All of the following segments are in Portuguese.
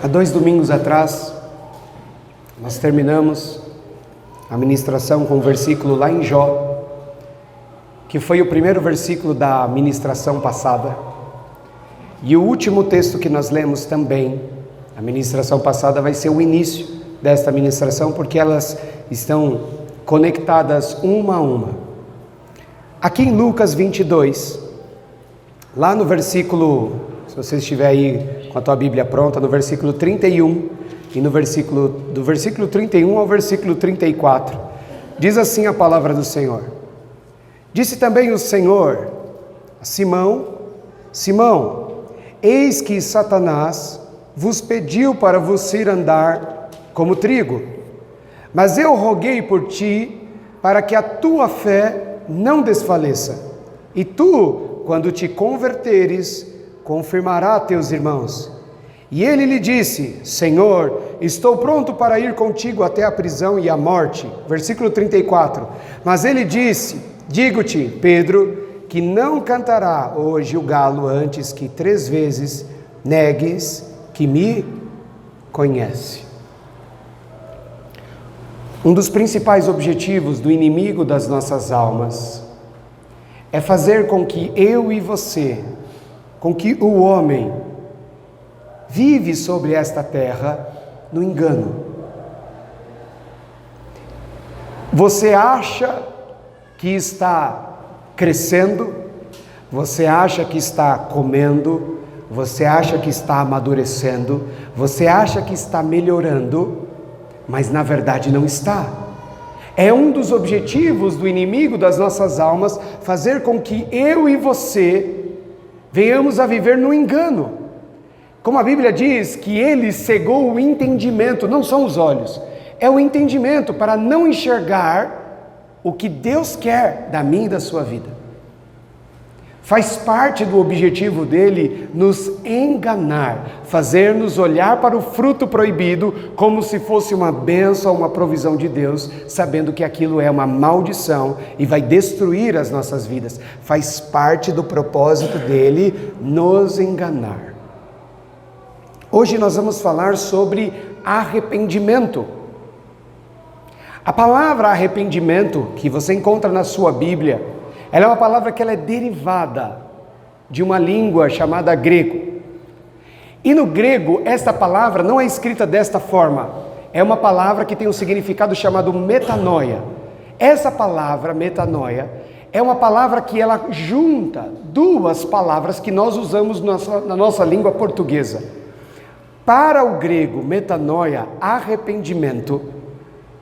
Há 2 domingos atrás, nós terminamos a ministração com um versículo lá em Jó, que foi o primeiro versículo da ministração passada. E o último texto que nós lemos também, a ministração passada, vai ser o início desta ministração, porque elas estão conectadas uma a uma. Aqui em Lucas 22, lá no versículo, se você estiver aí com a tua Bíblia pronta, no versículo 31, e do versículo 31 ao versículo 34, diz assim a palavra do Senhor: Disse também o Senhor a Simão: Simão, eis que Satanás vos pediu para vos ir andar como trigo, mas eu roguei por ti para que a tua fé não desfaleça, e tu, quando te converteres, confirmará teus irmãos. E ele lhe disse: Senhor, estou pronto para ir contigo até a prisão e a morte. Versículo 34. Mas ele disse: Digo-te, Pedro, que não cantará hoje o galo antes que 3 vezes negues que me conhece. Um dos principais objetivos do inimigo das nossas almas é fazer com que eu e você, com que o homem vive sobre esta terra no engano. Você acha que está crescendo, você acha que está comendo, você acha que está amadurecendo, você acha que está melhorando, mas na verdade não está. É um dos objetivos do inimigo das nossas almas fazer com que eu e você venhamos a viver no engano. Como a Bíblia diz que ele cegou o entendimento, não são os olhos, é o entendimento para não enxergar o que Deus quer da minha e da sua vida. Faz parte do objetivo dele nos enganar, fazer-nos olhar para o fruto proibido como se fosse uma bênção, uma provisão de Deus, sabendo que aquilo é uma maldição e vai destruir as nossas vidas. Faz parte do propósito dele nos enganar. Hoje nós vamos falar sobre arrependimento. A palavra arrependimento que você encontra na sua Bíblia, ela é uma palavra que ela é derivada de uma língua chamada grego. E no grego, esta palavra não é escrita desta forma. É uma palavra que tem um significado chamado metanoia. Essa palavra, metanoia, é uma palavra que ela junta 2 palavras que nós usamos na nossa língua portuguesa. Para o grego, metanoia, arrependimento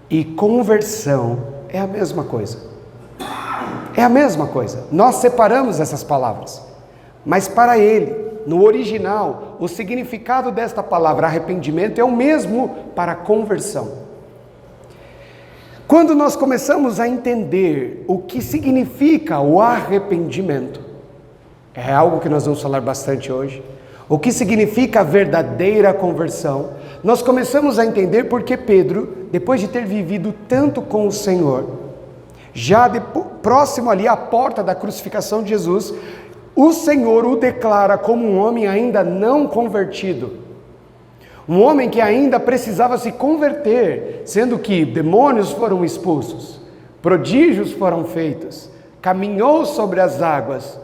e conversão é a mesma coisa. É a mesma coisa. Nós separamos essas palavras. Mas para ele, no original, o significado desta palavra arrependimento é o mesmo para conversão. Quando nós começamos a entender o que significa o arrependimento, é algo que nós vamos falar bastante hoje, o que significa a verdadeira conversão, nós começamos a entender porque Pedro, depois de ter vivido tanto com o Senhor, já próximo ali à porta da crucificação de Jesus, o Senhor o declara como um homem ainda não convertido. Um homem que ainda precisava se converter, sendo que demônios foram expulsos, prodígios foram feitos, caminhou sobre as águas.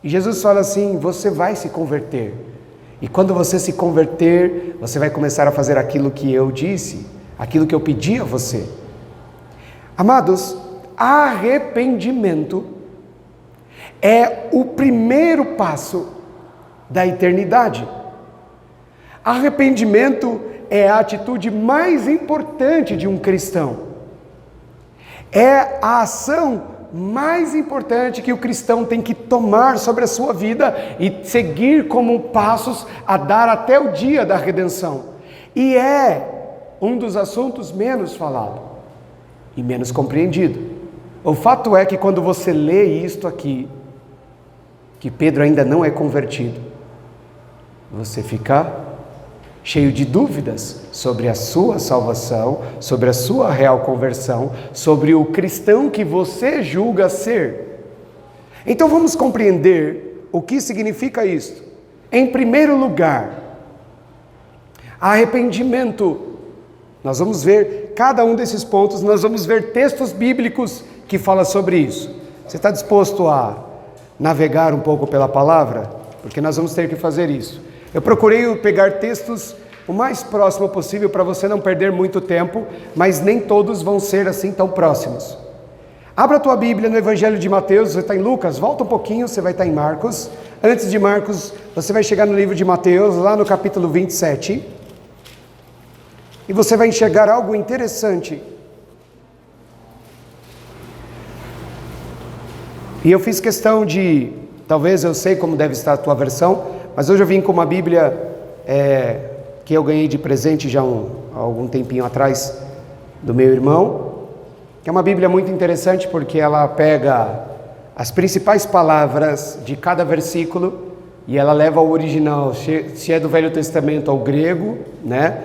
E Jesus fala assim: você vai se converter. E quando você se converter, você vai começar a fazer aquilo que eu disse, aquilo que eu pedi a você. Amados, arrependimento é o primeiro passo da eternidade. Arrependimento é a atitude mais importante de um cristão. É a ação mais importante que o cristão tem que tomar sobre a sua vida e seguir como passos a dar até o dia da redenção. E é um dos assuntos menos falado e menos compreendido. O fato é que quando você lê isto aqui, que Pedro ainda não é convertido, você fica cheio de dúvidas sobre a sua salvação, sobre a sua real conversão, sobre o cristão que você julga ser. Então vamos compreender o que significa isto. Em primeiro lugar, Arrependimento. Nós vamos ver cada um desses pontos, nós vamos ver textos bíblicos que falam sobre isso. Você está disposto a navegar um pouco pela palavra? Porque nós vamos ter que fazer isso. Eu procurei pegar textos o mais próximo possível para você não perder muito tempo, mas nem todos vão ser assim tão próximos. Abra a tua Bíblia no Evangelho de Mateus, você está em Lucas, volta um pouquinho, você vai estar em Marcos. Antes de Marcos, você vai chegar no livro de Mateus, lá no capítulo 27. E você vai enxergar algo interessante. E eu fiz questão de, talvez eu sei como deve estar a tua versão, mas hoje eu vim com uma Bíblia que eu ganhei de presente já há algum tempinho atrás do meu irmão, que é uma Bíblia muito interessante porque ela pega as principais palavras de cada versículo e ela leva ao original, se é do Velho Testamento ao grego, né,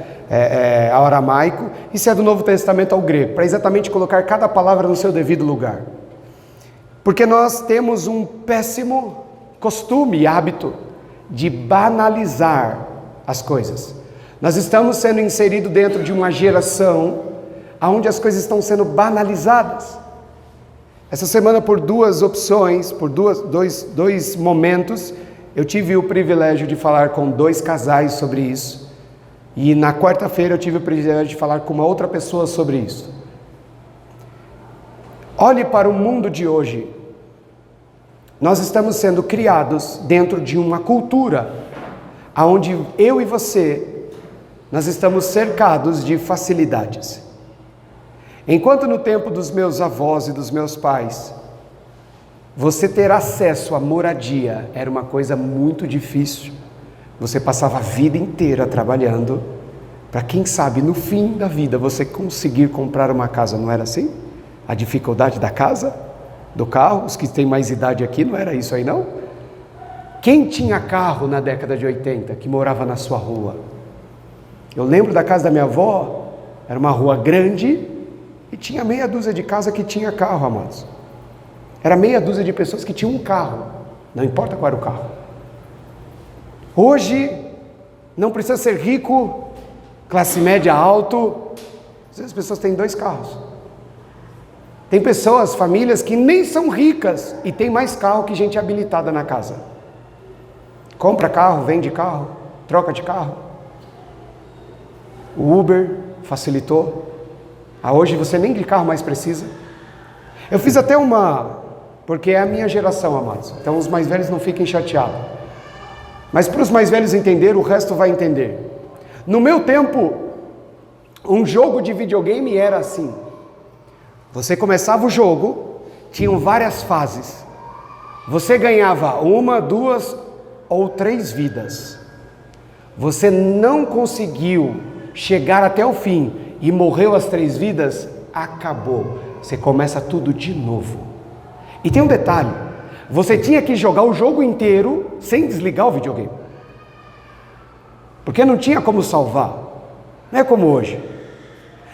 ao aramaico, e se é do Novo Testamento ao grego, para exatamente colocar cada palavra no seu devido lugar. Porque nós temos um péssimo costume e hábito de banalizar as coisas. Nós estamos sendo inseridos dentro de uma geração onde as coisas estão sendo banalizadas. Essa semana, por duas opções, por dois momentos, eu tive o privilégio de falar com 2 casais sobre isso. E na quarta-feira eu tive o privilégio de falar com uma outra pessoa sobre isso. Olhe para o mundo de hoje. Nós estamos sendo criados dentro de uma cultura onde eu e você, nós estamos cercados de facilidades. Enquanto no tempo dos meus avós e dos meus pais, você ter acesso à moradia era uma coisa muito difícil. Você passava a vida inteira trabalhando para, quem sabe, no fim da vida você conseguir comprar uma casa, não era assim? A dificuldade da casa, do carro, os que têm mais idade aqui, não era isso aí não? Quem tinha carro na década de 80, que morava na sua rua? Eu lembro da casa da minha avó, era uma rua grande e tinha meia dúzia de casa que tinha carro, amados. Era meia dúzia de pessoas que tinham um carro, não importa qual era o carro. Hoje, não precisa ser rico, classe média alto, às vezes as pessoas têm 2 carros. Tem pessoas, famílias que nem são ricas e tem mais carro que gente habilitada na casa. Compra carro, vende carro, troca de carro. O Uber facilitou. Hoje você nem de carro mais precisa. Eu fiz até porque é a minha geração, amados. Então os mais velhos não fiquem chateados. Mas para os mais velhos entender, o resto vai entender. No meu tempo, um jogo de videogame era assim. Você começava o jogo, tinham várias fases. Você ganhava 1, 2 ou 3 vidas. Você não conseguiu chegar até o fim e morreu as 3 vidas, acabou. Você começa tudo de novo. E tem um detalhe, você tinha que jogar o jogo inteiro sem desligar o videogame. Porque não tinha como salvar. Não é como hoje.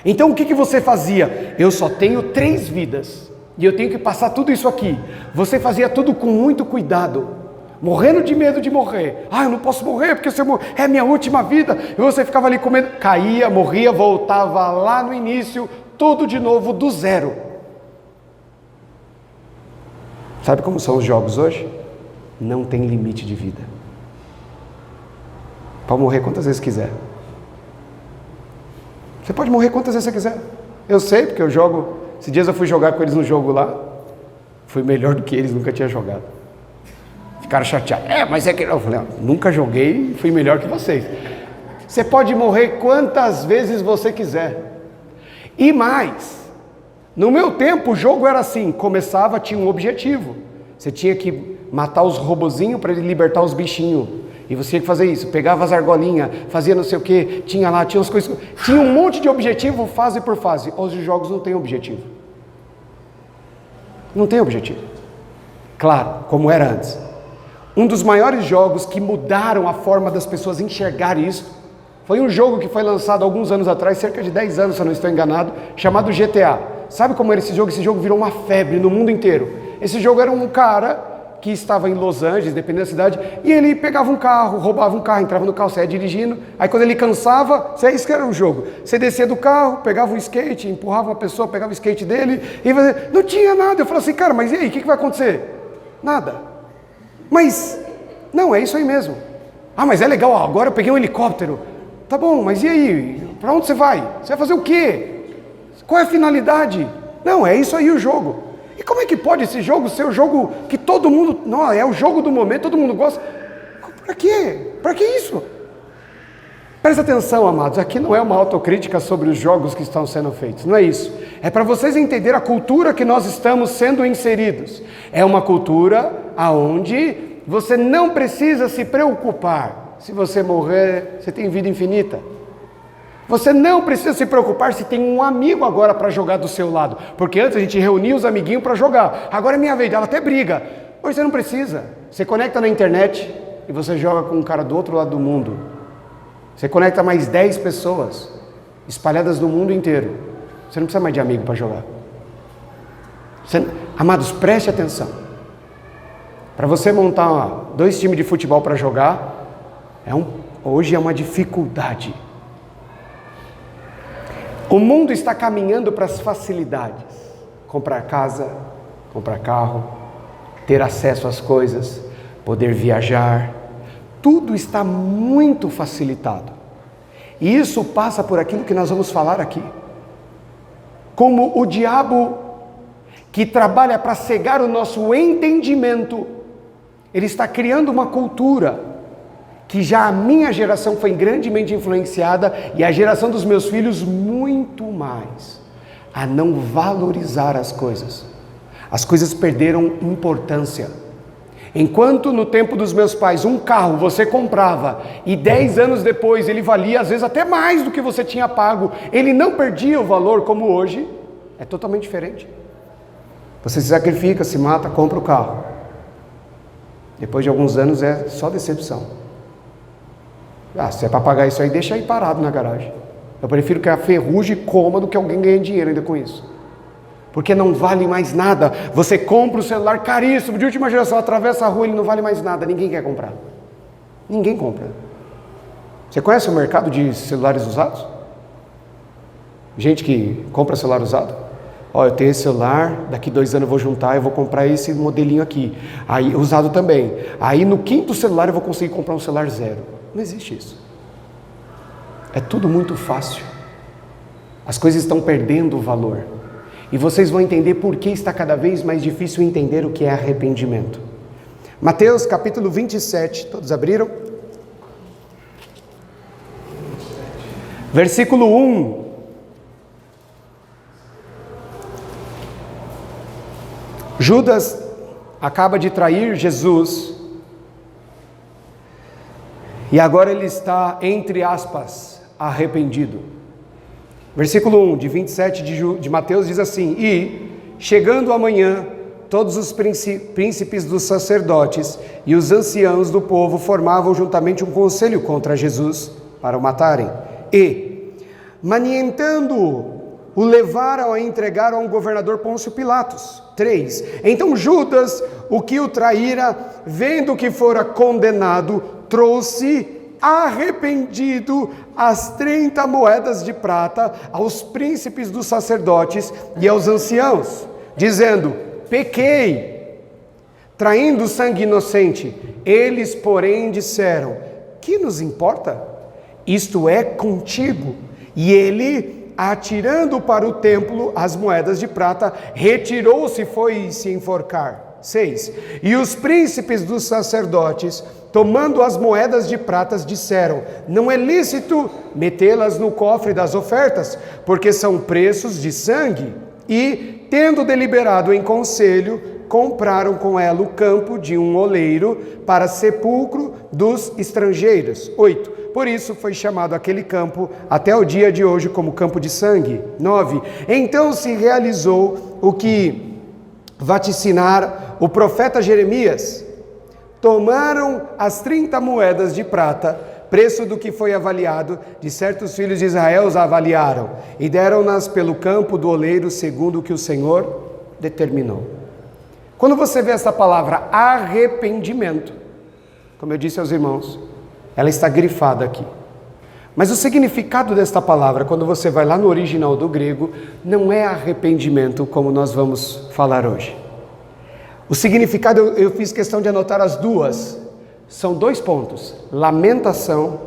Então o que você fazia? Eu só tenho 3 vidas e eu tenho que passar tudo isso aqui. Você fazia tudo com muito cuidado, morrendo de medo de morrer. Eu não posso morrer porque se eu morrer, é a minha última vida. E você ficava ali com medo, caía, morria, voltava lá no início, tudo de novo do zero. Sabe como são os jogos hoje? Não tem limite de vida. Pode morrer quantas vezes quiser. Você pode morrer quantas vezes você quiser. Eu sei, porque eu jogo. Esses dias eu fui jogar com eles no jogo lá. Fui melhor do que eles, nunca tinha jogado. Ficaram chateados. Mas é que eu falei, nunca joguei e fui melhor que vocês. Você pode morrer quantas vezes você quiser. E mais, no meu tempo o jogo era assim, começava, tinha um objetivo. Você tinha que matar os robozinhos para ele libertar os bichinhos. E você tinha que fazer isso, pegava as argolinhas, fazia não sei o que, tinha as coisas, tinha um monte de objetivo, fase por fase. Hoje os jogos não têm objetivo. Não tem objetivo. Claro, como era antes. Um dos maiores jogos que mudaram a forma das pessoas enxergarem isso, foi um jogo que foi lançado alguns anos atrás, cerca de 10 anos, se eu não estou enganado, chamado GTA. Sabe como era esse jogo? Esse jogo virou uma febre no mundo inteiro. Esse jogo era um cara que estava em Los Angeles, dependendo da cidade, e ele pegava um carro, roubava um carro, entrava no carro, saia dirigindo, aí quando ele cansava, isso que era o jogo, você descia do carro, pegava um skate, empurrava uma pessoa, pegava o skate dele, e fazia, não tinha nada. Eu falei assim, cara, mas e aí, o que vai acontecer? Nada. Mas, não, é isso aí mesmo. Ah, mas é legal, ó, agora eu peguei um helicóptero. Tá bom, mas e aí? Para onde você vai? Você vai fazer o quê? Qual é a finalidade? Não, é isso aí o jogo. E como é que pode esse jogo ser o jogo que todo mundo... Não, é o jogo do momento, todo mundo gosta. Para quê? Para que isso? Presta atenção, amados, aqui não é uma autocrítica sobre os jogos que estão sendo feitos, não é isso. É para vocês entenderem a cultura que nós estamos sendo inseridos. É uma cultura onde você não precisa se preocupar. Se você morrer, você tem vida infinita. Você não precisa se preocupar se tem um amigo agora para jogar do seu lado. Porque antes a gente reunia os amiguinhos para jogar. Agora é minha vez, ela até briga. Hoje você não precisa. Você conecta na internet e você joga com um cara do outro lado do mundo. Você conecta mais 10 pessoas espalhadas no mundo inteiro. Você não precisa mais de amigo para jogar. Amados, preste atenção. Para você montar 2 times de futebol para jogar, hoje é uma dificuldade. O mundo está caminhando para as facilidades. Comprar casa, comprar carro, ter acesso às coisas, poder viajar. Tudo está muito facilitado. E isso passa por aquilo que nós vamos falar aqui. Como o diabo que trabalha para cegar o nosso entendimento, ele está criando uma cultura que já a minha geração foi grandemente influenciada, e a geração dos meus filhos muito mais, a não valorizar as coisas. As coisas perderam importância. Enquanto no tempo dos meus pais um carro você comprava e 10 anos depois ele valia às vezes até mais do que você tinha pago, ele não perdia o valor como hoje, é totalmente diferente. Você se sacrifica, se mata, compra o carro. Depois de alguns anos é só decepção. Se é para pagar isso aí, deixa aí parado na garagem. Eu prefiro que a ferrugem coma do que alguém ganhe dinheiro ainda com isso. Porque não vale mais nada. Você compra o celular caríssimo, de última geração, atravessa a rua, ele não vale mais nada. Ninguém quer comprar. Ninguém compra. Você conhece o mercado de celulares usados? Gente que compra celular usado? Eu tenho esse celular, daqui 2 anos eu vou juntar, eu vou comprar esse modelinho aqui. Aí, usado também. Aí no 5º celular eu vou conseguir comprar um celular zero. Não existe isso. É tudo muito fácil. As coisas estão perdendo o valor. E vocês vão entender por que está cada vez mais difícil entender o que é arrependimento. Mateus capítulo 27, todos abriram? Versículo 1. Judas acaba de trair Jesus. E agora ele está, entre aspas, arrependido. Versículo 1 de 27 de Mateus diz assim: E, chegando amanhã, todos os príncipes dos sacerdotes e os anciãos do povo formavam juntamente um conselho contra Jesus para o matarem. E, manientando-o, o levaram a entregar ao governador Pôncio Pilatos. 3. Então Judas, o que o traíra, vendo que fora condenado, trouxe arrependido as 30 moedas de prata aos príncipes dos sacerdotes e aos anciãos, dizendo: pequei, traindo sangue inocente. Eles, porém, disseram: que nos importa? Isto é contigo. E ele, atirando para o templo as moedas de prata, retirou-se e foi se enforcar. 6. E os príncipes dos sacerdotes, tomando as moedas de prata, disseram: não é lícito metê-las no cofre das ofertas, porque são preços de sangue. E, tendo deliberado em conselho, compraram com ela o campo de um oleiro para sepulcro dos estrangeiros. 8. Por isso foi chamado aquele campo até o dia de hoje como campo de sangue. 9. Então se realizou o que vaticinar o profeta Jeremias. Tomaram as 30 moedas de prata, preço do que foi avaliado, de certos filhos de Israel os avaliaram, e deram-nas pelo campo do oleiro, segundo o que o Senhor determinou. Quando você vê essa palavra arrependimento, como eu disse aos irmãos, ela está grifada aqui. Mas o significado desta palavra, quando você vai lá no original do grego, não é arrependimento como nós vamos falar hoje. O significado, eu fiz questão de anotar as duas. São 2 pontos: lamentação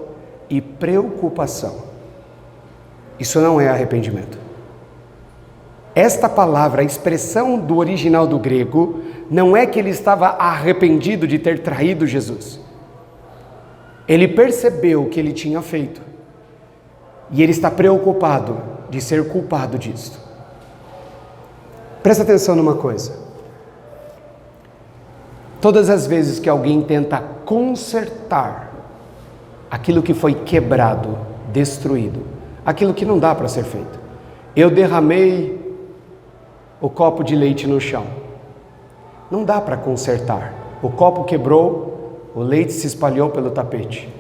e preocupação. Isso não é arrependimento. Esta palavra, a expressão do original do grego, não é que ele estava arrependido de ter traído Jesus. Ele percebeu o que ele tinha feito. E ele está preocupado de ser culpado disso. Presta atenção numa coisa. Todas as vezes que alguém tenta consertar aquilo que foi quebrado, destruído, aquilo que não dá para ser feito. Eu derramei o copo de leite no chão. Não dá para consertar. O copo quebrou, o leite se espalhou pelo tapete.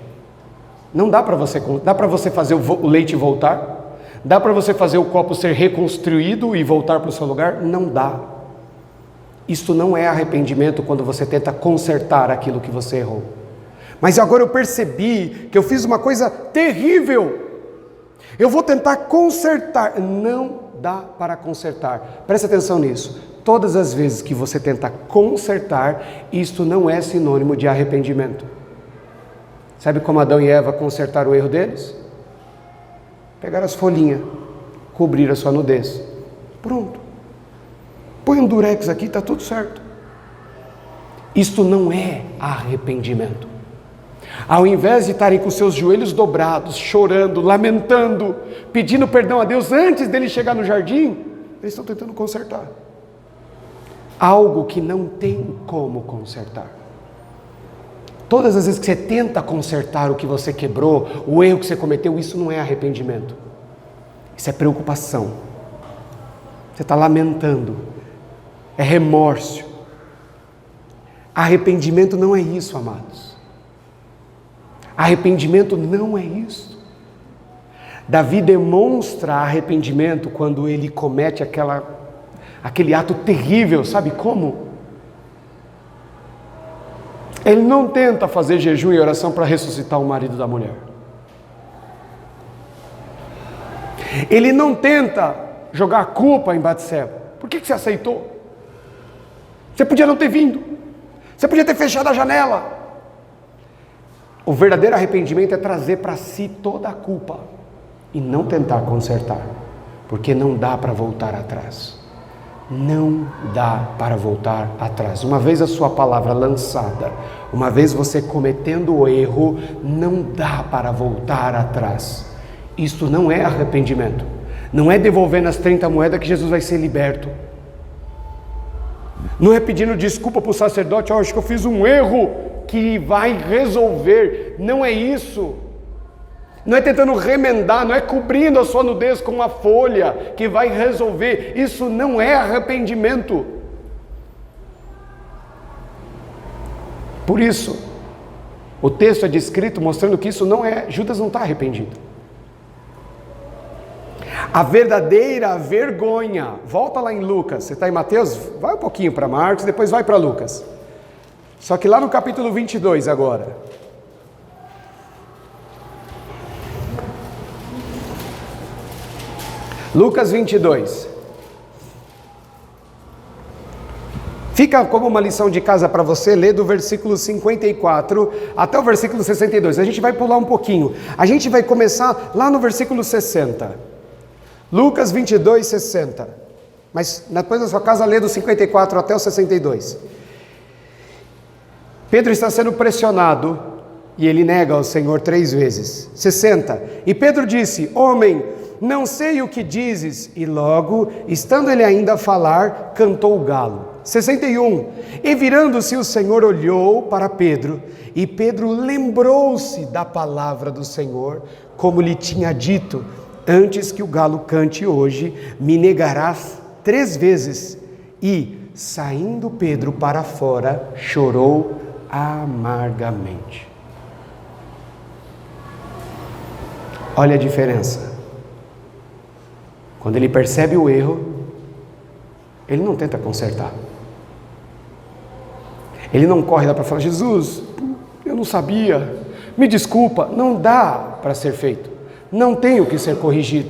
Não dá para você fazer o leite voltar? Dá para você fazer o copo ser reconstruído e voltar para o seu lugar? Não dá. Isto não é arrependimento quando você tenta consertar aquilo que você errou. Mas agora eu percebi que eu fiz uma coisa terrível. Eu vou tentar consertar. Não dá para consertar. Presta atenção nisso. Todas as vezes que você tenta consertar, isto não é sinônimo de arrependimento. Sabe como Adão e Eva consertaram o erro deles? Pegaram as folhinhas, cobriram a sua nudez. Pronto. Põe um durex aqui, está tudo certo. Isto não é arrependimento. Ao invés de estarem com seus joelhos dobrados, chorando, lamentando, pedindo perdão a Deus antes dele chegar no jardim, eles estão tentando consertar algo que não tem como consertar. Todas as vezes que você tenta consertar o que você quebrou, o erro que você cometeu, isso não é arrependimento. Isso é preocupação. Você está lamentando. É remorso. Arrependimento não é isso, amados. Arrependimento não é isso. Davi demonstra arrependimento quando ele comete aquele ato terrível, sabe como? Ele não tenta fazer jejum e oração para ressuscitar o marido da mulher. Ele não tenta jogar a culpa em Batseba. Por que você aceitou? Você podia não ter vindo. Você podia ter fechado a janela. O verdadeiro arrependimento é trazer para si toda a culpa e não tentar consertar, porque não dá para voltar atrás. Não dá para voltar atrás. Uma vez a sua palavra lançada, uma vez você cometendo o erro, não dá para voltar atrás. Isto não é arrependimento. Não é devolvendo as 30 moedas que Jesus vai ser liberto. Não é pedindo desculpa para o sacerdote, acho que eu fiz um erro que vai resolver. Não é isso. Não é tentando remendar, não é cobrindo a sua nudez com uma folha que vai resolver. Isso não é arrependimento. Por isso, o texto é descrito mostrando que isso não é. Judas não está arrependido. A verdadeira vergonha, volta lá em Lucas, você está em Mateus? Vai um pouquinho para Marcos, depois vai para Lucas. Só que lá no capítulo 22 agora. Lucas 22. Fica como uma lição de casa para você ler do versículo 54 até o versículo 62. A gente vai pular um pouquinho. A gente vai começar lá no versículo 60. Lucas 22, 60. Mas depois da sua casa lê do 54 até o 62. Pedro está sendo pressionado e ele nega ao Senhor 3 vezes. 60. E Pedro disse: Homem, não sei o que dizes. E logo, estando ele ainda a falar, cantou o galo. 61. E virando-se o Senhor olhou para Pedro, e Pedro lembrou-se da palavra do Senhor, como lhe tinha dito: antes que o galo cante hoje, me negarás 3 vezes. E, saindo Pedro para fora, chorou amargamente. Olha a diferença. Quando ele percebe o erro, ele não tenta consertar. Ele não corre lá para falar: Jesus, eu não sabia, me desculpa. Não dá para ser feito, não tem o que ser corrigido.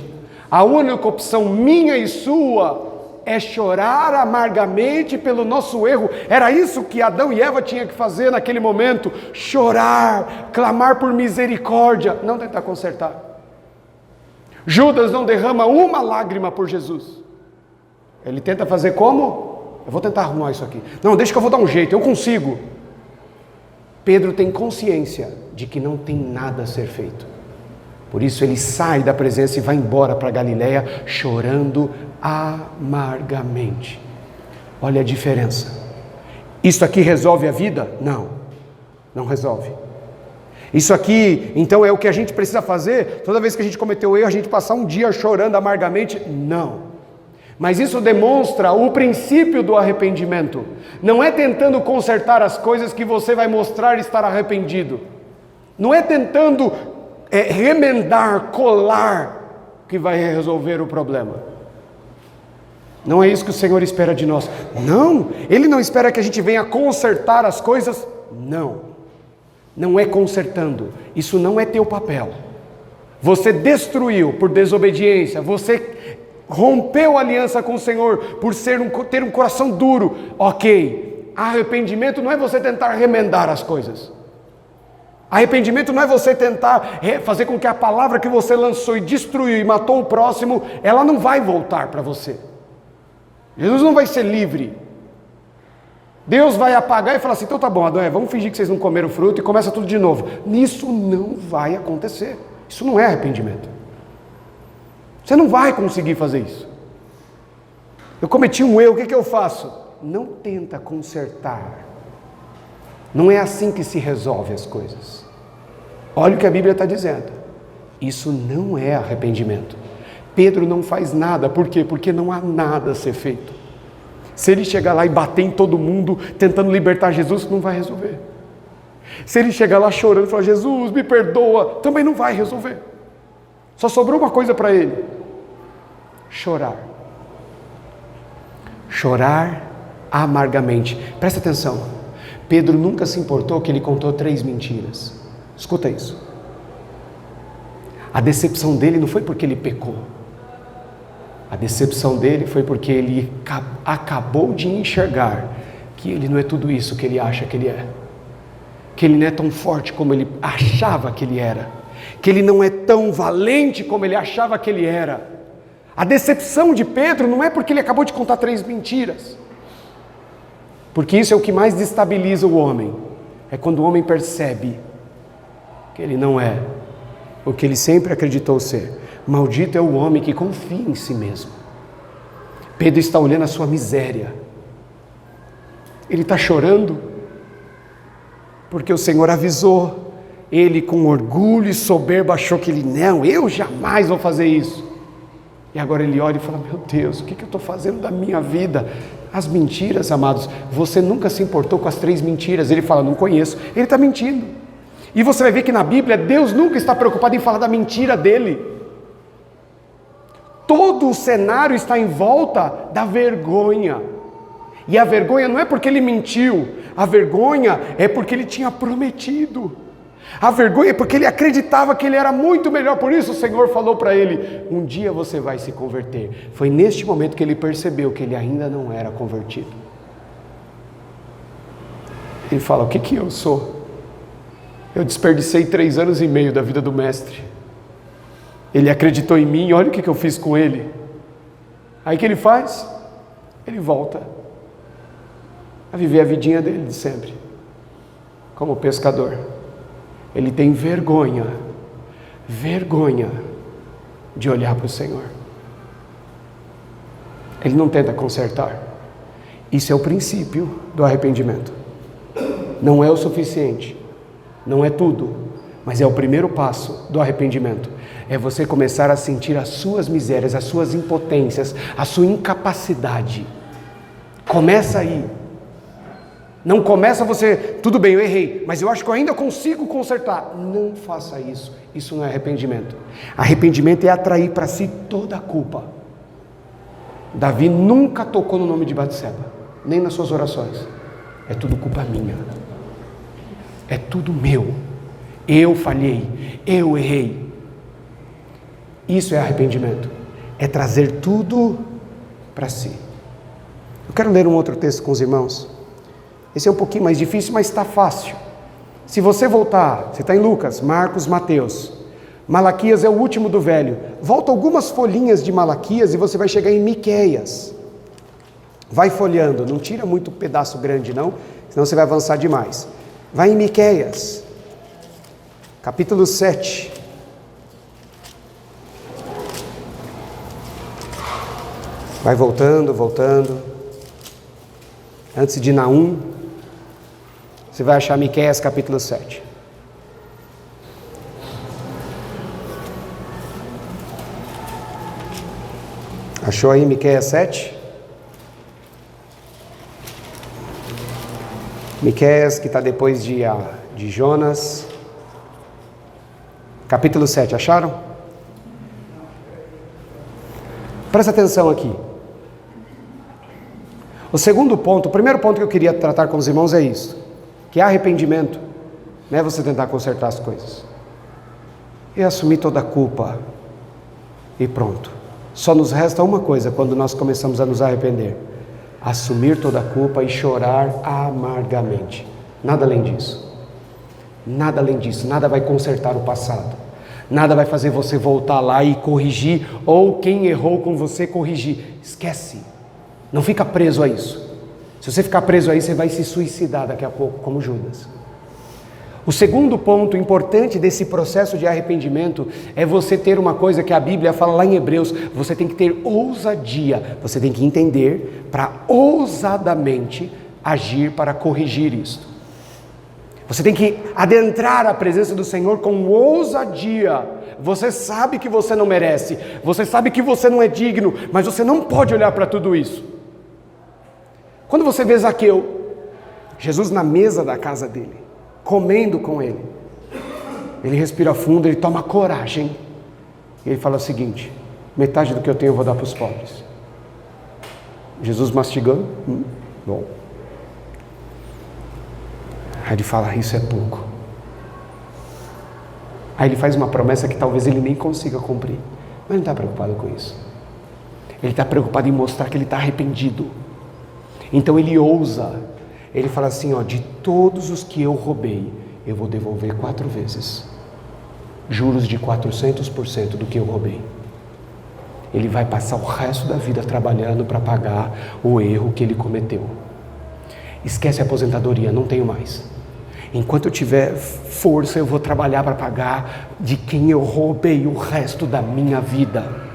A única opção minha e sua é chorar amargamente pelo nosso erro. Era isso que Adão e Eva tinham que fazer naquele momento: chorar, clamar por misericórdia, não tentar consertar. Judas não derrama uma lágrima por Jesus. Ele tenta fazer como? Eu vou tentar arrumar isso aqui. Não, deixa que eu vou dar um jeito, eu consigo. Pedro tem consciência de que não tem nada a ser feito. Por isso ele sai da presença e vai embora para Galileia chorando amargamente. Olha a diferença. Isso aqui resolve a vida? Não, não resolve. Isso aqui, então, é o que a gente precisa fazer toda vez que a gente cometeu erro, a gente passar um dia chorando amargamente? Não. Mas isso demonstra o princípio do arrependimento. Não é tentando consertar as coisas que você vai mostrar estar arrependido. Não é tentando remendar, colar, que vai resolver o problema. Não é isso que o Senhor espera de nós. Não, Ele não espera que a gente venha consertar as coisas. Não. Não é consertando, isso não é teu papel. Você destruiu por desobediência, você rompeu a aliança com o Senhor por ter um coração duro. Ok, arrependimento não é você tentar remendar as coisas. Arrependimento não é você tentar fazer com que a palavra que você lançou e destruiu e matou o próximo, ela não vai voltar para você. Jesus não vai ser livre. Deus vai apagar e falar assim: então tá bom, Adão, vamos fingir que vocês não comeram fruto e começa tudo de novo. Isso não vai acontecer. Isso não é arrependimento. Você não vai conseguir fazer isso. Eu cometi um erro, o que eu faço? Não tenta consertar. Não é assim que se resolve as coisas. Olha o que a Bíblia está dizendo. Isso não é arrependimento. Pedro não faz nada. Por quê? Porque não há nada a ser feito. Se ele chegar lá e bater em todo mundo, tentando libertar Jesus, não vai resolver. Se ele chegar lá chorando e falar: Jesus, me perdoa, também não vai resolver. Só sobrou uma coisa para ele: chorar. Chorar amargamente. Presta atenção. Pedro nunca se importou que ele contou 3 mentiras. Escuta isso. A decepção dele não foi porque ele pecou. A decepção dele foi porque ele acabou de enxergar que ele não é tudo isso que ele acha que ele é. Que ele não é tão forte como ele achava que ele era. Que ele não é tão valente como ele achava que ele era. A decepção de Pedro não é porque ele acabou de contar 3 mentiras. Porque isso é o que mais destabiliza o homem. É quando o homem percebe que ele não é o que ele sempre acreditou ser. Maldito é o homem que confia em si mesmo. Pedro está olhando a sua miséria. Ele está chorando porque o Senhor avisou. Ele, com orgulho e soberba, achou que ele: não, eu jamais vou fazer isso. E agora ele olha e fala: meu Deus, o que eu estou fazendo da minha vida? As mentiras, amados, você nunca se importou com as 3 mentiras. Ele fala: não conheço. Ele está mentindo. E você vai ver que na Bíblia, Deus nunca está preocupado em falar da mentira dele. Todo o cenário está em volta da vergonha. E a vergonha não é porque ele mentiu. A vergonha é porque ele tinha prometido. A vergonha é porque ele acreditava que ele era muito melhor. Por isso o Senhor falou para ele: um dia você vai se converter. Foi neste momento que ele percebeu que ele ainda não era convertido. Ele fala: o que eu sou? Eu desperdicei 3 anos e meio da vida do mestre. Ele acreditou em mim, olha o que eu fiz com ele. Aí o que ele faz? Ele volta a viver a vidinha dele de sempre, como pescador. Ele tem vergonha de olhar para o Senhor. Ele não tenta consertar. Isso é o princípio do arrependimento. Não é o suficiente, não é tudo, mas é o primeiro passo do arrependimento. É você começar a sentir as suas misérias, as suas impotências, a sua incapacidade. Começa aí. Não começa você: tudo bem, eu errei, mas eu acho que eu ainda consigo consertar. Não faça isso. Isso não é arrependimento. Arrependimento é atrair para si toda a culpa. Davi nunca tocou no nome de Batseba, nem nas suas orações. é tudo culpa minha. É tudo meu. Eu falhei, eu errei. Isso é arrependimento. É trazer tudo para si. Eu quero ler um outro texto com os irmãos. Esse é um pouquinho mais difícil, mas está fácil. Se você voltar, você está em Lucas, Marcos, Mateus. Malaquias é o último do velho. Volta algumas folhinhas de Malaquias e você vai chegar em Miqueias. Vai folheando, não tira muito pedaço grande não, senão você vai avançar demais. Vai em Miqueias, capítulo 7. Vai voltando. Antes de Naum, você vai achar Miqueias capítulo 7. Achou aí Miqueias 7? Miqueias, que está depois de Jonas. Capítulo 7, acharam? Presta atenção aqui. O segundo ponto, o primeiro ponto que eu queria tratar com os irmãos é isso. Que arrependimento não é você tentar consertar as coisas. E assumir toda a culpa. E pronto. Só nos resta uma coisa quando nós começamos a nos arrepender: assumir toda a culpa e chorar amargamente. Nada além disso. Nada além disso. Nada vai consertar o passado. Nada vai fazer você voltar lá e corrigir, ou quem errou com você corrigir. Esquece. Não fica preso a isso. Se você ficar preso a isso, você vai se suicidar daqui a pouco, como Judas. O segundo ponto importante desse processo de arrependimento é você ter uma coisa que a Bíblia fala lá em Hebreus: você tem que ter ousadia, você tem que entender para ousadamente agir para corrigir isto. Você tem que adentrar a presença do Senhor com ousadia. Você sabe que você não merece, você sabe que você não é digno, mas você não pode olhar para tudo isso. Quando você vê Zaqueu, Jesus na mesa da casa dele, comendo com ele, ele respira fundo, ele toma coragem, e ele fala o seguinte: metade do que eu tenho eu vou dar para os pobres. Jesus mastigando, bom. Aí ele fala: isso é pouco. Aí ele faz uma promessa que talvez ele nem consiga cumprir, mas não está preocupado com isso. Ele está preocupado em mostrar que ele está arrependido. Então ele ousa. Ele fala assim: ó, de todos os que eu roubei, eu vou devolver 4 vezes. Juros de 400% do que eu roubei. Ele vai passar o resto da vida trabalhando para pagar o erro que ele cometeu. Esquece a aposentadoria, não tenho mais. Enquanto eu tiver força, eu vou trabalhar para pagar de quem eu roubei o resto da minha vida.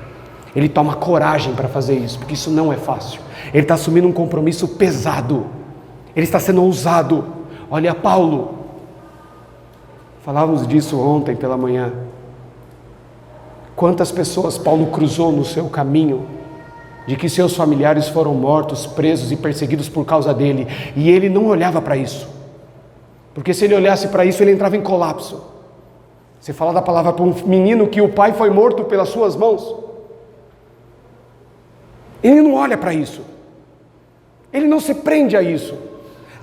Ele toma coragem para fazer isso, porque isso não é fácil. Ele está assumindo um compromisso pesado. Ele está sendo ousado. Olha Paulo. Falávamos disso ontem pela manhã. Quantas pessoas Paulo cruzou no seu caminho, de que seus familiares foram mortos, presos e perseguidos por causa dele, e ele não olhava para isso, porque se ele olhasse para isso, ele entrava em colapso. Você fala da palavra para um menino que o pai foi morto pelas suas mãos, ele não olha para isso, ele não se prende a isso.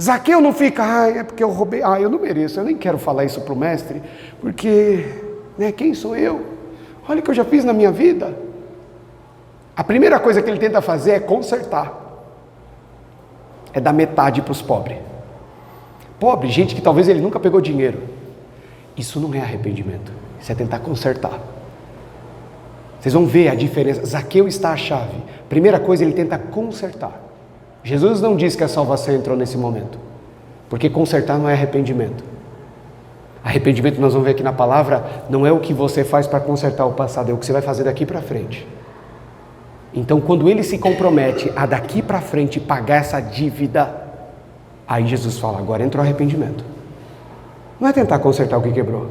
Zaqueu não fica: é porque eu roubei, eu não mereço, eu nem quero falar isso para o mestre, porque, quem sou eu? Olha o que eu já fiz na minha vida. A primeira coisa que ele tenta fazer é consertar. É dar metade para os pobres. Pobre, gente que talvez ele nunca pegou dinheiro. Isso não é arrependimento. Isso é tentar consertar. Vocês vão ver a diferença. Zaqueu está a chave. Primeira coisa, ele tenta consertar. Jesus não diz que a salvação entrou nesse momento, porque consertar não é arrependimento. Arrependimento, nós vamos ver aqui na palavra, não é o que você faz para consertar o passado, é o que você vai fazer daqui para frente. Então, quando ele se compromete a daqui para frente pagar essa dívida, aí Jesus fala: agora entrou arrependimento. Não é tentar consertar o que quebrou.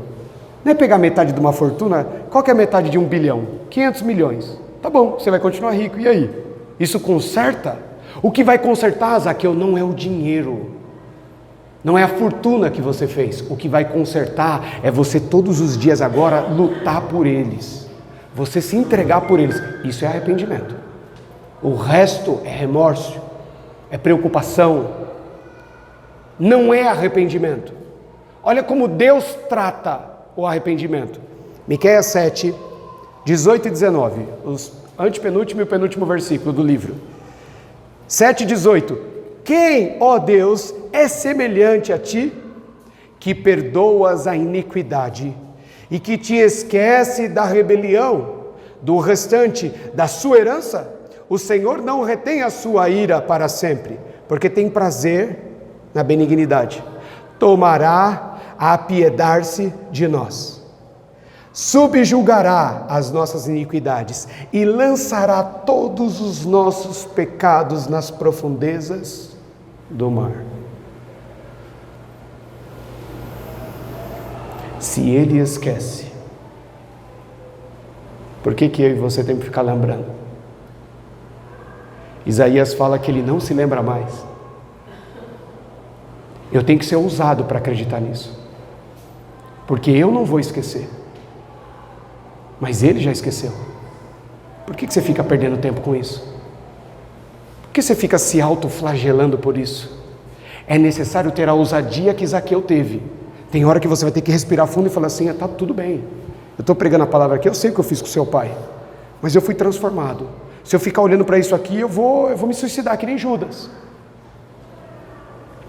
Não é pegar metade de uma fortuna. Qual que é a metade de 1 bilhão? 500 milhões. Tá bom, você vai continuar rico, e aí? Isso conserta? O que vai consertar, Zaqueu, não é o dinheiro. Não é a fortuna que você fez. O que vai consertar é você todos os dias agora lutar por eles. Você se entregar por eles. Isso é arrependimento. O resto é remorso, é preocupação. não é arrependimento. Olha como Deus trata o arrependimento. Miqueias 7, 18 e 19, os antepenúltimo e o penúltimo versículo do livro. 7,18. Quem, ó Deus, é semelhante a ti, que perdoas a iniquidade e que te esquece da rebelião, do restante da sua herança? O Senhor não retém a sua ira para sempre, porque tem prazer na benignidade. Tomará a apiedar-se de nós, subjugará as nossas iniquidades e lançará todos os nossos pecados nas profundezas do mar. Se Ele esquece, por que eu e você temos que ficar lembrando? Isaías fala que Ele não se lembra mais. Eu tenho que ser ousado para acreditar nisso, porque eu não vou esquecer, mas Ele já esqueceu. Por que você fica perdendo tempo com isso? Por que você fica se autoflagelando por isso? É necessário ter a ousadia que Zaqueu teve. Tem hora que você vai ter que respirar fundo e falar assim: tá tudo bem, eu estou pregando a palavra aqui, eu sei o que eu fiz com seu pai, mas eu fui transformado. Se eu ficar olhando para isso aqui, eu vou me suicidar que nem Judas.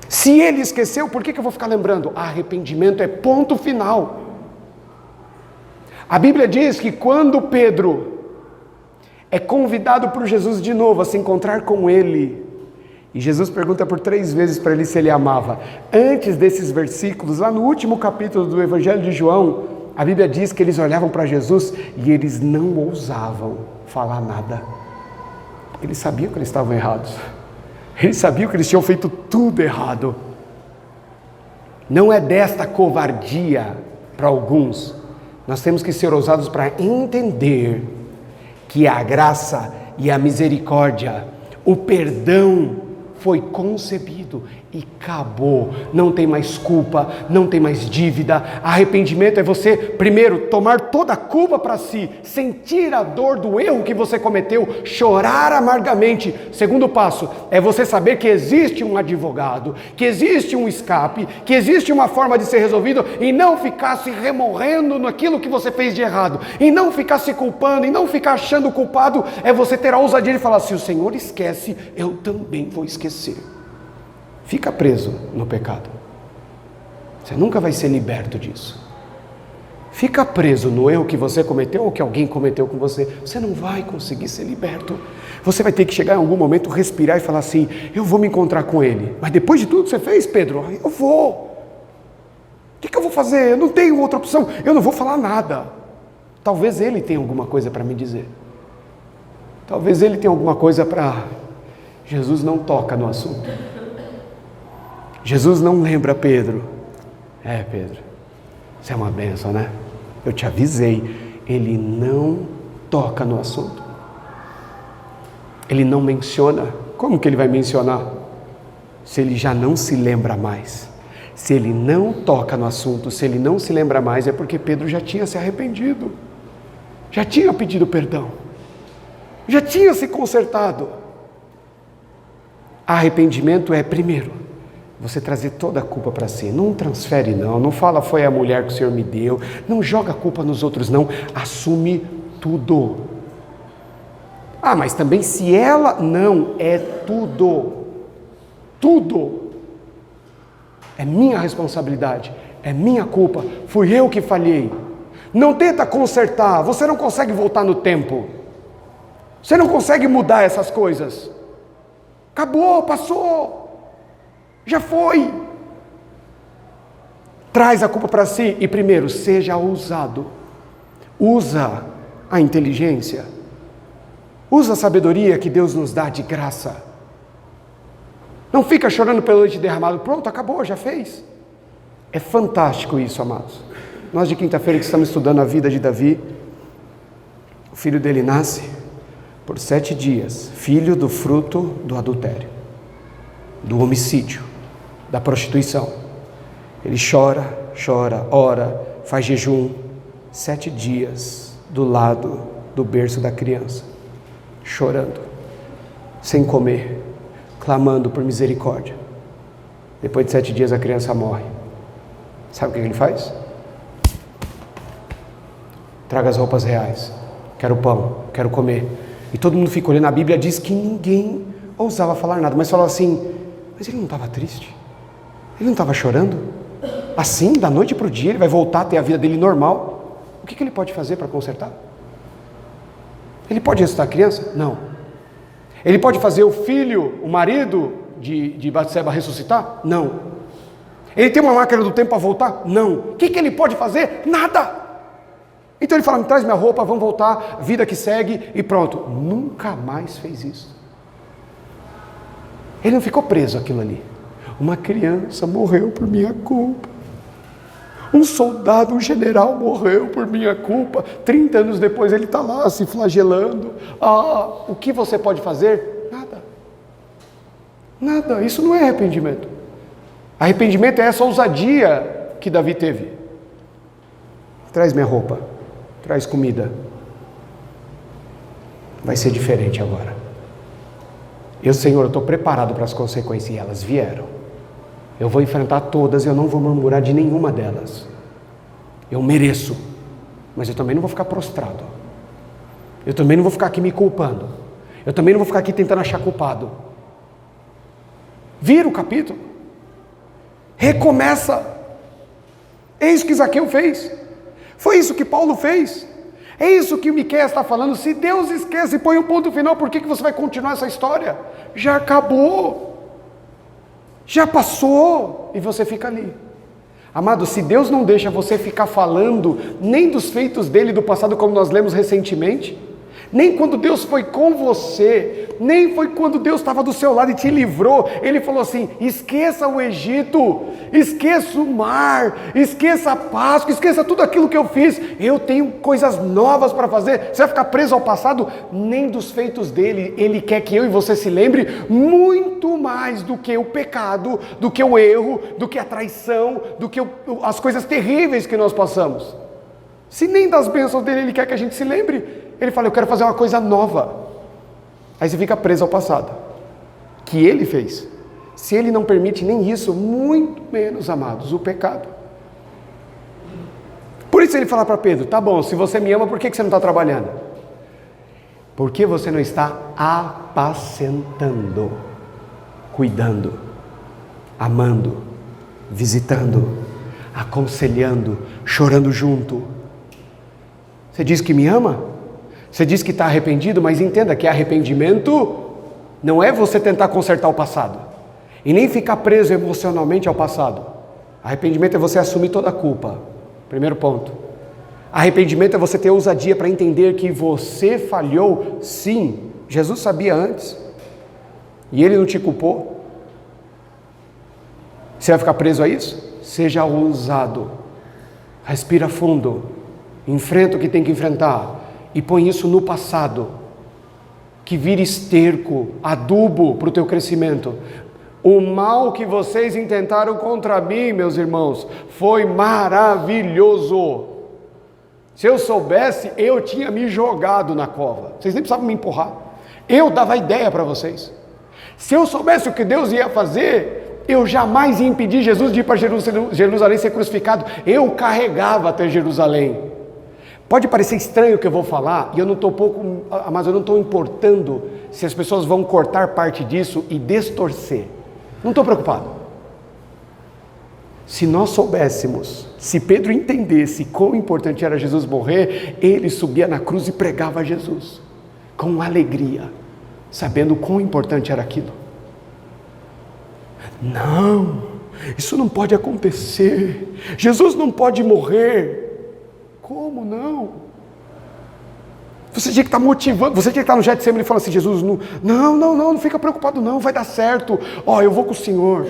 Se ele esqueceu, por que eu vou ficar lembrando? Arrependimento é ponto final. A Bíblia diz que quando Pedro é convidado por Jesus de novo a se encontrar com ele, e Jesus pergunta por 3 vezes para ele se ele amava. Antes desses versículos, lá no último capítulo do Evangelho de João, a Bíblia diz que eles olhavam para Jesus e eles não ousavam falar nada. Eles sabiam que eles estavam errados. Eles sabiam que eles tinham feito tudo errado. Não é desta covardia para alguns. Nós temos que ser ousados para entender que a graça e a misericórdia, o perdão foi concebido e acabou. Não tem mais culpa, não tem mais dívida. Arrependimento é você, primeiro, tomar toda a culpa para si, sentir a dor do erro que você cometeu, chorar amargamente. Segundo passo, é você saber que existe um advogado, que existe um escape, que existe uma forma de ser resolvido, e não ficar se remorrendo naquilo que você fez de errado, e não ficar se culpando, e não ficar achando o culpado. É você ter a ousadia de falar: se o Senhor esquece, eu também vou esquecer. Fica preso no pecado, você nunca vai ser liberto disso. Fica preso no erro que você cometeu ou que alguém cometeu com você, você não vai conseguir ser liberto. Você vai ter que chegar em algum momento, respirar e falar assim: eu vou me encontrar com Ele. Mas depois de tudo que você fez, Pedro, eu vou. O que eu vou fazer? Eu não tenho outra opção, eu não vou falar nada. Talvez Ele tenha alguma coisa para me dizer. Talvez Ele tenha alguma coisa para... Jesus não toca no assunto. Jesus não lembra Pedro. Pedro, você é uma bênção, né? Eu te avisei. Ele não toca no assunto. Ele não menciona. Como que ele vai mencionar? Se ele já não se lembra mais. Se ele não toca no assunto, se ele não se lembra mais, é porque Pedro já tinha se arrependido. Já tinha pedido perdão. Já tinha se consertado. Arrependimento é, primeiro, você trazer toda a culpa para si. Não transfere não fala foi a mulher que o Senhor me deu, não joga a culpa nos outros não, assume tudo. Mas também se ela, não, é tudo, é minha responsabilidade, é minha culpa, fui eu que falhei. Não tenta consertar, você não consegue voltar no tempo, você não consegue mudar essas coisas, acabou, passou, já foi. Traz a culpa para si e primeiro, seja ousado. Usa a inteligência. Usa a sabedoria que Deus nos dá de graça. Não fica chorando pelo leite derramado. Pronto, acabou, já fez. É fantástico isso, amados. Nós de quinta-feira que estamos estudando a vida de Davi, o filho dele nasce por 7 dias, filho do fruto do adultério, do homicídio, da prostituição. Ele chora, ora, faz jejum, 7 dias do lado do berço da criança, chorando, sem comer, clamando por misericórdia. Depois de 7 dias a criança morre. Sabe o que ele faz? Traga as roupas reais. Quero pão, quero comer. E todo mundo fica olhando. A Bíblia diz que ninguém ousava falar nada, mas falava assim, mas ele não estava triste? Ele não estava chorando? Assim, da noite para o dia, ele vai voltar a ter a vida dele normal. O que ele pode fazer para consertar? Ele pode ressuscitar a criança? Não. Ele pode fazer o filho, o marido de Batseba ressuscitar? Não. Ele tem uma máquina do tempo para voltar? Não. O que ele pode fazer? Nada. Então ele fala, me traz minha roupa, vamos voltar, vida que segue e pronto. Nunca mais fez isso. Ele não ficou preso àquilo ali. Uma criança morreu por minha culpa. Um soldado, um general morreu por minha culpa. 30 anos depois ele está lá se flagelando. O que você pode fazer? Nada. Nada. Isso não é arrependimento. Arrependimento é essa ousadia que Davi teve. Traz minha roupa. Traz comida. Vai ser diferente agora. Senhor, eu estou preparado para as consequências. E elas vieram. Eu vou enfrentar todas e eu não vou murmurar de nenhuma delas. Eu mereço, mas eu também não vou ficar prostrado. Eu também não vou ficar aqui me culpando. Eu também não vou ficar aqui tentando achar culpado. Vira o capítulo. Recomeça. É isso que Zaqueu fez. Foi isso que Paulo fez. É isso que Miqueias está falando. Se Deus esquece e põe um ponto final, por que você vai continuar essa história? Já acabou. Já passou e você fica ali. Amado, se Deus não deixa você ficar falando nem dos feitos dele do passado, como nós lemos recentemente, nem quando Deus foi com você, nem foi quando Deus estava do seu lado e te livrou, ele falou assim, esqueça o Egito, esqueça o mar, esqueça a Páscoa, esqueça tudo aquilo que eu fiz, eu tenho coisas novas para fazer. Você vai ficar preso ao passado? Nem dos feitos dele, ele quer que eu e você se lembre muito mais do que o pecado, do que o erro, do que a traição, do que as coisas terríveis que nós passamos. Se nem das bênçãos dele ele quer que a gente se lembre, ele fala, eu quero fazer uma coisa nova. Aí você fica preso ao passado, que ele fez. Se ele não permite nem isso, muito menos, amados, o pecado. Por isso ele fala para Pedro, tá bom, se você me ama, por que você não está trabalhando? Porque você não está apacentando, cuidando, amando, visitando, aconselhando, chorando junto. Você diz que me ama? Você diz que está arrependido, mas entenda que arrependimento não é você tentar consertar o passado. E nem ficar preso emocionalmente ao passado. Arrependimento é você assumir toda a culpa. Primeiro ponto. Arrependimento é você ter ousadia para entender que você falhou, sim. Jesus sabia antes. E ele não te culpou. Você vai ficar preso a isso? Seja ousado. Respira fundo. Enfrenta o que tem que enfrentar. E põe isso no passado, que vira esterco, adubo para o teu crescimento. O mal que vocês intentaram contra mim, meus irmãos, foi maravilhoso. Se eu soubesse, eu tinha me jogado na cova. Vocês nem precisavam me empurrar. Eu dava ideia para vocês. Se eu soubesse o que Deus ia fazer, eu jamais ia impedir Jesus de ir para Jerusalém ser crucificado. Eu carregava até Jerusalém. Pode parecer estranho o que eu vou falar, e eu não estou mas eu não estou importando se as pessoas vão cortar parte disso e distorcer. Não estou preocupado. Se nós soubéssemos, se Pedro entendesse quão importante era Jesus morrer, ele subia na cruz e pregava Jesus, com alegria, sabendo quão importante era aquilo. Não, isso não pode acontecer, Jesus não pode morrer. Como não? Você tinha que estar motivando, você tinha que estar no Getsemane e falar assim, Jesus, não fica preocupado não, vai dar certo, eu vou com o Senhor,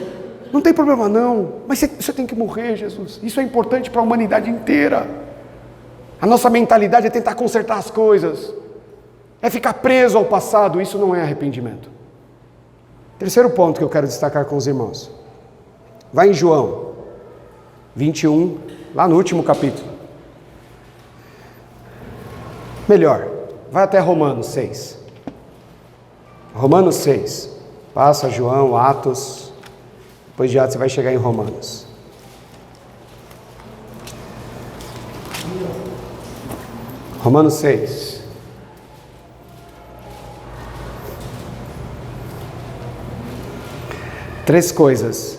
não tem problema não, mas você tem que morrer, Jesus, isso é importante para a humanidade inteira. A nossa mentalidade é tentar consertar as coisas, é ficar preso ao passado, isso não é arrependimento. Terceiro ponto que eu quero destacar com os irmãos, vai em João 21, lá no último capítulo. Melhor, vai até Romanos 6. Romanos 6. Passa João, Atos. Depois de Atos você vai chegar em Romanos. Romanos 6. Três coisas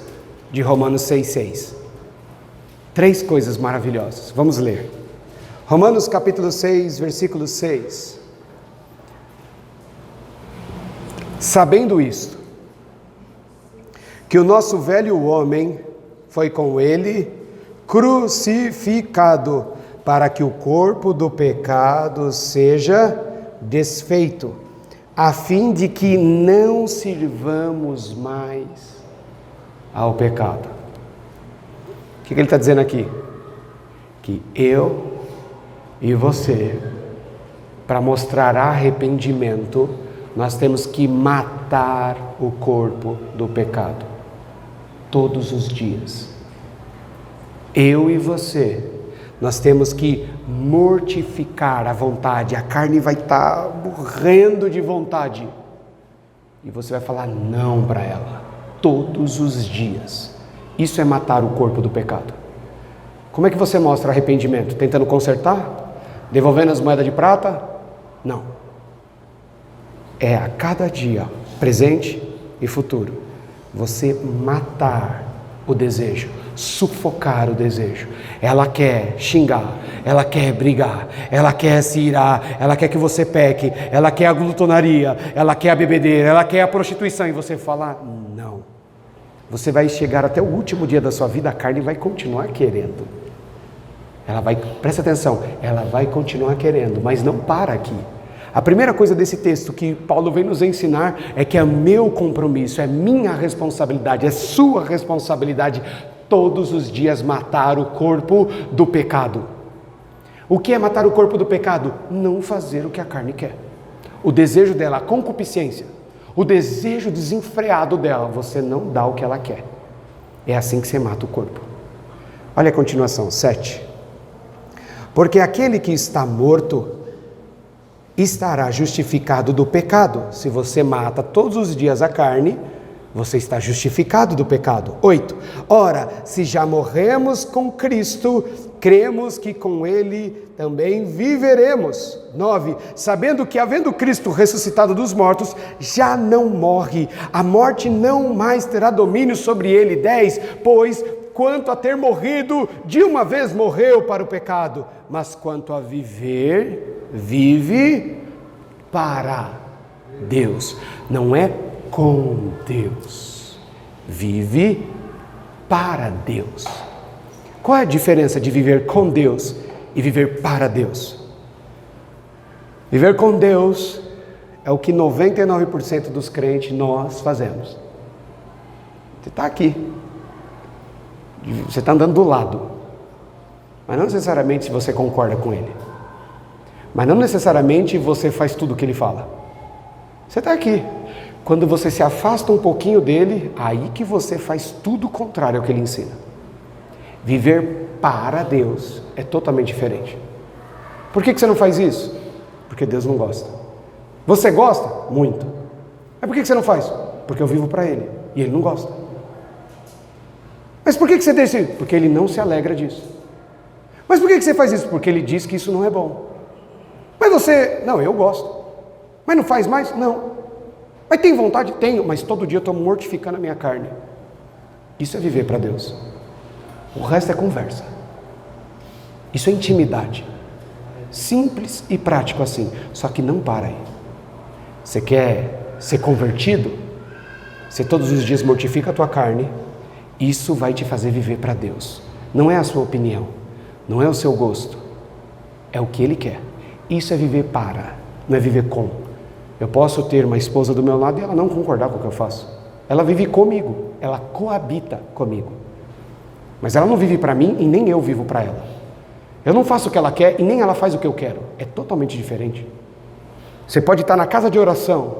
de Romanos 6,6. Três coisas maravilhosas. Vamos ler. Romanos capítulo 6, versículo 6. Sabendo isto, que o nosso velho homem foi com ele crucificado, para que o corpo do pecado seja desfeito, a fim de que não sirvamos mais ao pecado. O que ele está dizendo aqui? Que eu e você, para mostrar arrependimento, nós temos que matar o corpo do pecado, todos os dias. Eu e você, nós temos que mortificar a vontade, a carne vai estar morrendo de vontade, e você vai falar não para ela, todos os dias. Isso é matar o corpo do pecado. Como é que você mostra arrependimento? Tentando consertar? Devolvendo as moedas de prata? Não. É a cada dia, presente e futuro, você matar o desejo, sufocar o desejo. Ela quer xingar, ela quer brigar, ela quer se irar, ela quer que você peque, ela quer a glutonaria, ela quer a bebedeira, ela quer a prostituição, e você fala não. Você vai chegar até o último dia da sua vida, a carne vai continuar querendo. Presta atenção, ela vai continuar querendo, mas não para aqui. A primeira coisa desse texto que Paulo vem nos ensinar é que é meu compromisso, é minha responsabilidade, é sua responsabilidade todos os dias matar o corpo do pecado. O que é matar o corpo do pecado? Não fazer o que a carne quer. O desejo dela, a concupiscência, o desejo desenfreado dela, você não dá o que ela quer. É assim que você mata o corpo. Olha a continuação, 7. Porque aquele que está morto estará justificado do pecado. Se você mata todos os dias a carne, você está justificado do pecado. 8. Ora, se já morremos com Cristo, cremos que com Ele também viveremos. 9. Sabendo que, havendo Cristo ressuscitado dos mortos, já não morre, a morte não mais terá domínio sobre Ele. 10. Pois, quanto a ter morrido, de uma vez morreu para o pecado, mas quanto a viver, vive para Deus. Não é com Deus, vive para Deus. Qual é a diferença de viver com Deus e viver para Deus? Viver com Deus é o que 99% dos crentes nós fazemos. Você está aqui, você está andando do lado, mas não necessariamente você concorda com Ele, mas não necessariamente você faz tudo o que Ele fala. Você está aqui. Quando você se afasta um pouquinho dele, aí que você faz tudo o contrário ao que ele ensina. Viver para Deus é totalmente diferente. Por que você não faz isso? Porque Deus não gosta. Você gosta? Muito. Mas por que você não faz? Porque eu vivo para Ele e Ele não gosta. Mas por que você deixa isso? Porque Ele não se alegra disso. Mas por que você faz isso? Porque Ele diz que isso não é bom. Mas você... Não, eu gosto. Mas não faz mais? Não. Mas tem vontade? Tenho, mas todo dia eu estou mortificando a minha carne. Isso é viver para Deus. O resto é conversa. Isso é intimidade. Simples e prático assim. Só que não para aí. Você quer ser convertido? Você todos os dias mortifica a tua carne. Isso vai te fazer viver para Deus. Não é a sua opinião. Não é o seu gosto. É o que Ele quer. Isso é viver para. Não é viver com. Eu posso ter uma esposa do meu lado e ela não concordar com o que eu faço. Ela vive comigo, ela coabita comigo. Mas ela não vive para mim e nem eu vivo para ela. Eu não faço o que ela quer e nem ela faz o que eu quero. É totalmente diferente. Você pode estar na casa de oração,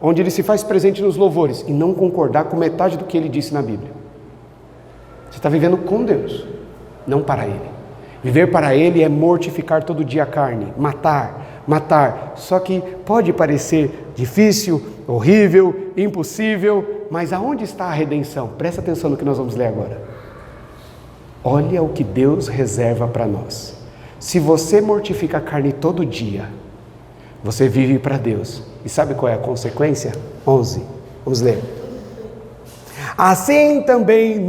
onde Ele se faz presente nos louvores, e não concordar com metade do que Ele disse na Bíblia. Você está vivendo com Deus, não para Ele. Viver para Ele é mortificar todo dia a carne, matar. Só que pode parecer difícil, horrível, impossível, mas aonde está a redenção? Presta atenção no que nós vamos ler agora. Olha o que Deus reserva para nós. Se você mortifica a carne todo dia, você vive para Deus. E sabe qual é a consequência? 11. Vamos ler. Assim também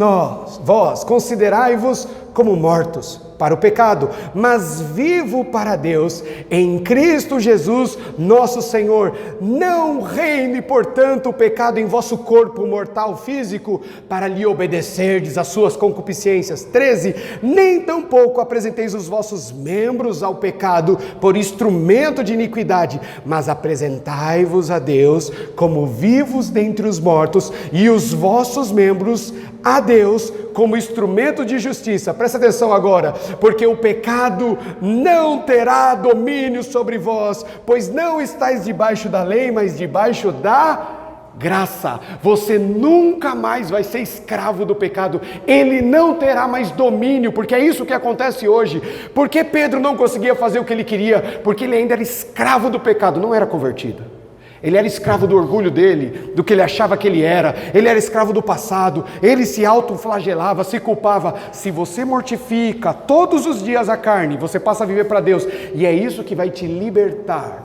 vós, considerai-vos como mortos para o pecado, mas vivo para Deus, em Cristo Jesus, nosso Senhor. Não reine, portanto, o pecado em vosso corpo mortal físico, para lhe obedecerdes às suas concupiscências. 13. Nem tampouco apresenteis os vossos membros ao pecado por instrumento de iniquidade, mas apresentai-vos a Deus como vivos dentre os mortos, e os vossos membros a Deus como instrumento de justiça. Presta atenção agora, porque o pecado não terá domínio sobre vós, pois não estáis debaixo da lei, mas debaixo da graça. Você nunca mais vai ser escravo do pecado, ele não terá mais domínio, porque é isso que acontece hoje. Por que Pedro não conseguia fazer o que ele queria? Porque ele ainda era escravo do pecado, não era convertido. Ele era escravo do orgulho dele, do que ele achava que ele era escravo do passado, ele se autoflagelava, se culpava. Se você mortifica todos os dias a carne, você passa a viver para Deus, e é isso que vai te libertar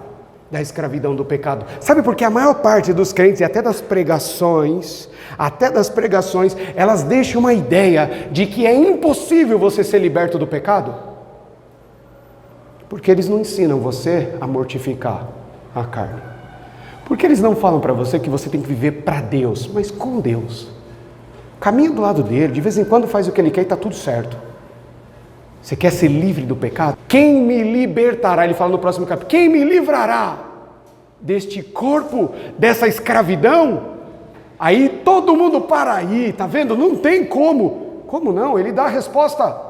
da escravidão do pecado. Sabe por que a maior parte dos crentes, e até das pregações, elas deixam uma ideia de que é impossível você ser liberto do pecado? Porque eles não ensinam você a mortificar a carne. Porque eles não falam para você que você tem que viver para Deus, mas com Deus. Caminha do lado dele, de vez em quando faz o que ele quer e está tudo certo. Você quer ser livre do pecado? Quem me libertará? Ele fala no próximo capítulo. Quem me livrará deste corpo, dessa escravidão? Aí todo mundo para aí, tá vendo? Não tem como. Como não? Ele dá a resposta.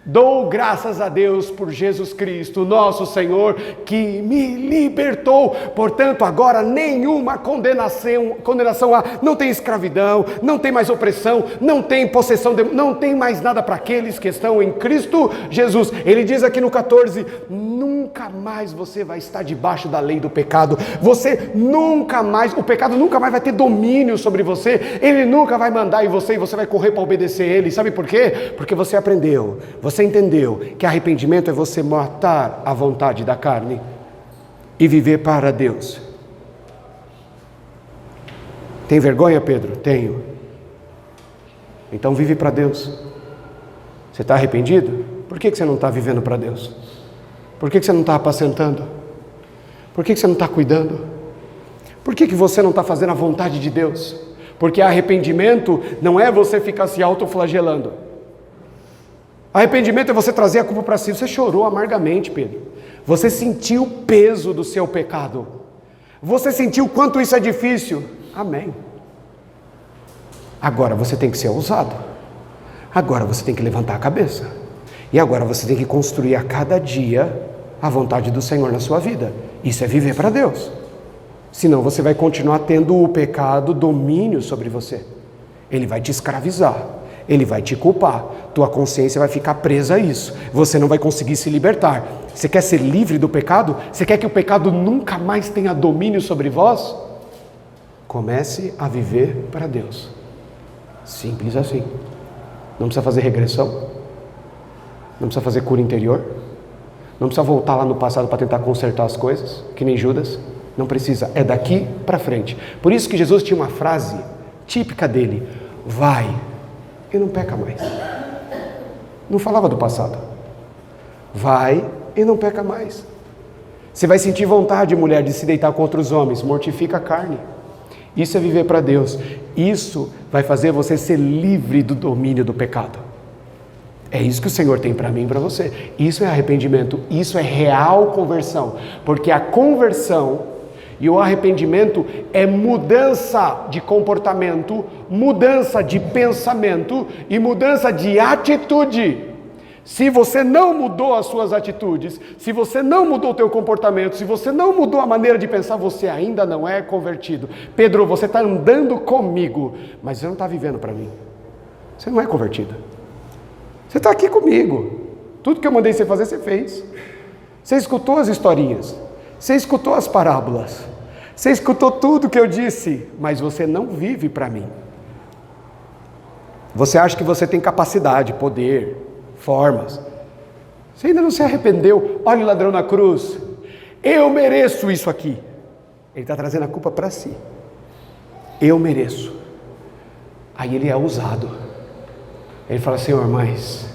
Dou graças a Deus por Jesus Cristo, nosso Senhor, que me libertou. Portanto, agora nenhuma condenação há. Não tem escravidão, não tem mais opressão, não tem possessão, não tem mais nada para aqueles que estão em Cristo Jesus. Ele diz aqui no 14, nunca mais você vai estar debaixo da lei do pecado. O pecado nunca mais vai ter domínio sobre você. Ele nunca vai mandar em você e você vai correr para obedecer ele. Sabe por quê? Porque você aprendeu, você entendeu que arrependimento é você matar a vontade da carne e viver para Deus. Tem vergonha, Pedro? Tenho. Então vive para Deus. Você está arrependido? Por que você não está vivendo para Deus? Por que você não está apacentando? Por que você não está cuidando? Por que você não está fazendo a vontade de Deus? Porque arrependimento não é você ficar se autoflagelando. Arrependimento é você trazer a culpa para si. Você chorou amargamente, Pedro. Você sentiu o peso do seu pecado. Você sentiu o quanto isso é difícil. Amém. Agora você tem que ser ousado. Agora você tem que levantar a cabeça. E agora você tem que construir a cada dia a vontade do Senhor na sua vida. Isso é viver para Deus. Senão você vai continuar tendo o pecado domínio sobre você. Ele vai te escravizar. Ele vai te culpar, tua consciência vai ficar presa a isso, você não vai conseguir se libertar. Você quer ser livre do pecado? Você quer que o pecado nunca mais tenha domínio sobre vós? Comece a viver para Deus. Simples assim. Não precisa fazer regressão, não precisa fazer cura interior, não precisa voltar lá no passado para tentar consertar as coisas, que nem Judas. Não precisa, é daqui para frente. Por isso que Jesus tinha uma frase típica dele: vai e não peca mais. Não falava do passado. Vai e não peca mais. Você vai sentir vontade, mulher, de se deitar contra os homens. Mortifica a carne. Isso é viver para Deus. Isso vai fazer você ser livre do domínio do pecado. É isso que o Senhor tem para mim e para você. Isso é arrependimento. Isso é real conversão. Porque a conversão e o arrependimento é mudança de comportamento, mudança de pensamento e mudança de atitude. Se você não mudou as suas atitudes, se você não mudou o teu comportamento, se você não mudou a maneira de pensar, você ainda não é convertido. Pedro, você está andando comigo, mas você não está vivendo para mim. Você não é convertido. Você está aqui comigo. Tudo que eu mandei você fazer, você fez. Você escutou as historinhas. Você escutou as parábolas. Você escutou tudo que eu disse, mas você não vive para mim. Você acha que você tem capacidade, poder, formas. Você ainda não se arrependeu. Olha o ladrão na cruz. Eu mereço isso aqui. Ele está trazendo a culpa para si. Eu mereço. Aí ele é ousado. Ele fala, Senhor, mas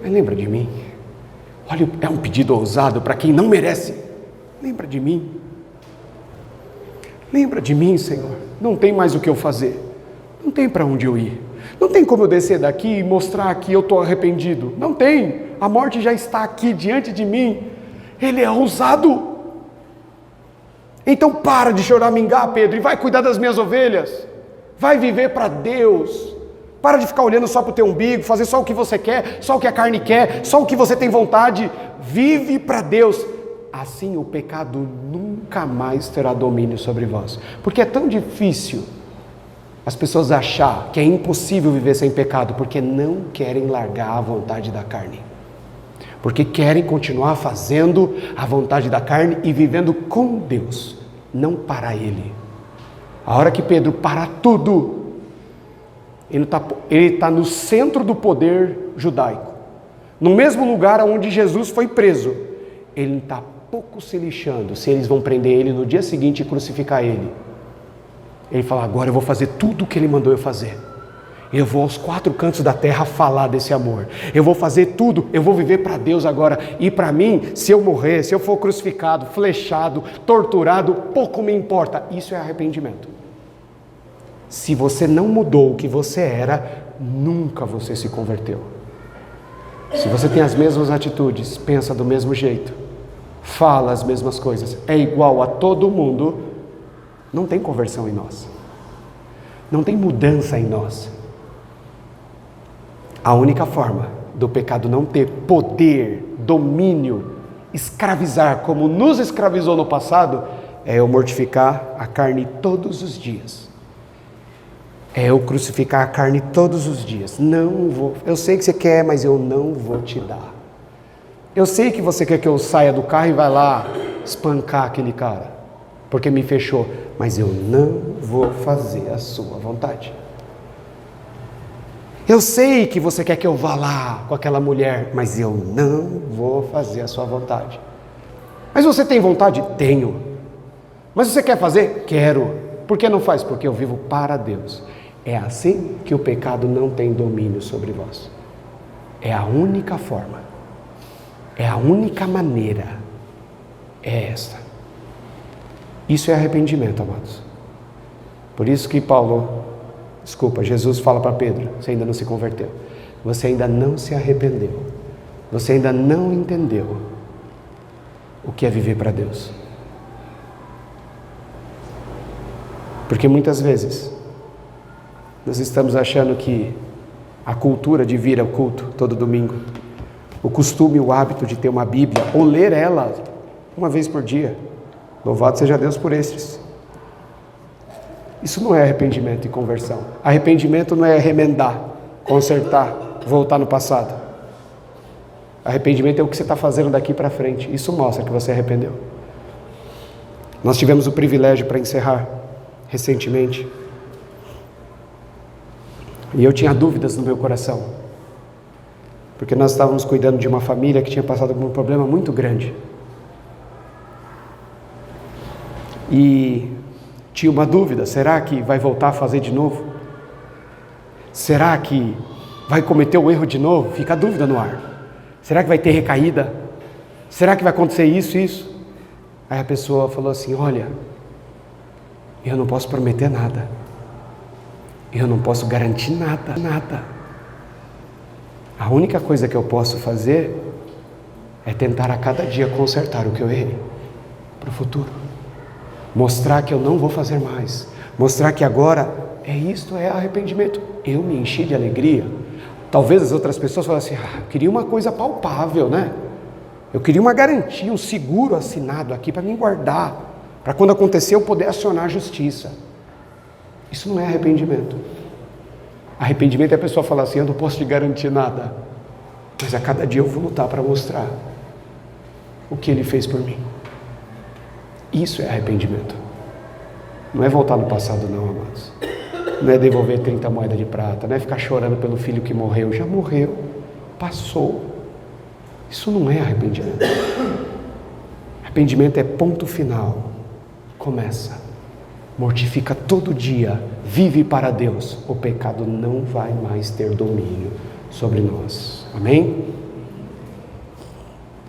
lembra de mim. Olha, é um pedido ousado para quem não merece. Lembra de mim. Lembra de mim, Senhor. Não tem mais o que eu fazer. Não tem para onde eu ir. Não tem como eu descer daqui e mostrar que eu estou arrependido. Não tem. A morte já está aqui diante de mim. Ele é ousado. Então para de choramingar, Pedro, e vai cuidar das minhas ovelhas. Vai viver para Deus. Para de ficar olhando só para o teu umbigo, fazer só o que você quer, só o que a carne quer, só o que você tem vontade. Vive para Deus. Assim o pecado nunca mais terá domínio sobre vós. Porque é tão difícil as pessoas achar que é impossível viver sem pecado, porque não querem largar a vontade da carne. Porque querem continuar fazendo a vontade da carne e vivendo com Deus, não para Ele. A hora que Pedro para tudo, ele está no centro do poder judaico. No mesmo lugar onde Jesus foi preso. Ele não está pouco se lixando se eles vão prender ele no dia seguinte e crucificar ele. Ele fala, agora eu vou fazer tudo o que ele mandou eu fazer. Eu vou aos 4 cantos da terra falar desse amor. Eu vou fazer tudo, eu vou viver para Deus agora. E para mim, se eu morrer, se eu for crucificado, flechado, torturado, pouco me importa. Isso é arrependimento. Se você não mudou o que você era, nunca você se converteu. Se você tem as mesmas atitudes, pensa do mesmo jeito, fala as mesmas coisas, é igual a todo mundo, não tem conversão em nós. Não tem mudança em nós. A única forma do pecado não ter poder, domínio, escravizar como nos escravizou no passado, é eu mortificar a carne todos os dias. É eu crucificar a carne todos os dias. Não vou. Eu sei que você quer, mas eu não vou te dar. Eu sei que você quer que eu saia do carro e vá lá espancar aquele cara, porque me fechou, mas eu não vou fazer a sua vontade. Eu sei que você quer que eu vá lá com aquela mulher, mas eu não vou fazer a sua vontade. Mas você tem vontade? Tenho. Mas você quer fazer? Quero. Por que não faz? Porque eu vivo para Deus. É assim que o pecado não tem domínio sobre vós. É a única forma. É a única maneira. É esta. Isso é arrependimento, amados. Por isso que Jesus fala para Pedro, você ainda não se converteu. Você ainda não se arrependeu. Você ainda não entendeu o que é viver para Deus. Porque muitas vezes nós estamos achando que a cultura de vir ao culto todo domingo, o costume, o hábito de ter uma Bíblia, ou ler ela uma vez por dia, louvado seja Deus por esses. Isso não é arrependimento e conversão. Arrependimento não é remendar, consertar, voltar no passado. Arrependimento é o que você está fazendo daqui para frente. Isso mostra que você arrependeu. Nós tivemos o privilégio para encerrar recentemente. E eu tinha dúvidas no meu coração. Porque nós estávamos cuidando de uma família que tinha passado por um problema muito grande. E tinha uma dúvida, será que vai voltar a fazer de novo? Será que vai cometer o erro de novo? Fica a dúvida no ar. Será que vai ter recaída? Será que vai acontecer isso e isso? Aí a pessoa falou assim, olha, eu não posso prometer nada. Eu não posso garantir nada. A única coisa que eu posso fazer é tentar a cada dia consertar o que eu errei para o futuro. Mostrar que eu não vou fazer mais. Mostrar que agora é arrependimento. Eu me enchi de alegria. Talvez as outras pessoas falem assim, eu queria uma coisa palpável, né? Eu queria uma garantia, um seguro assinado aqui para me guardar, para quando acontecer eu poder acionar a justiça. Isso não é arrependimento. Arrependimento é a pessoa falar assim, eu não posso te garantir nada, mas a cada dia eu vou lutar para mostrar o que ele fez por mim. Isso é arrependimento. Não é voltar no passado não, amados. Não é devolver 30 moedas de prata, não é ficar chorando pelo filho que morreu. Já morreu, passou. Isso não é arrependimento. Arrependimento é ponto final. Começa. Mortifica todo dia. Vive para Deus. O pecado não vai mais ter domínio sobre nós. Amém?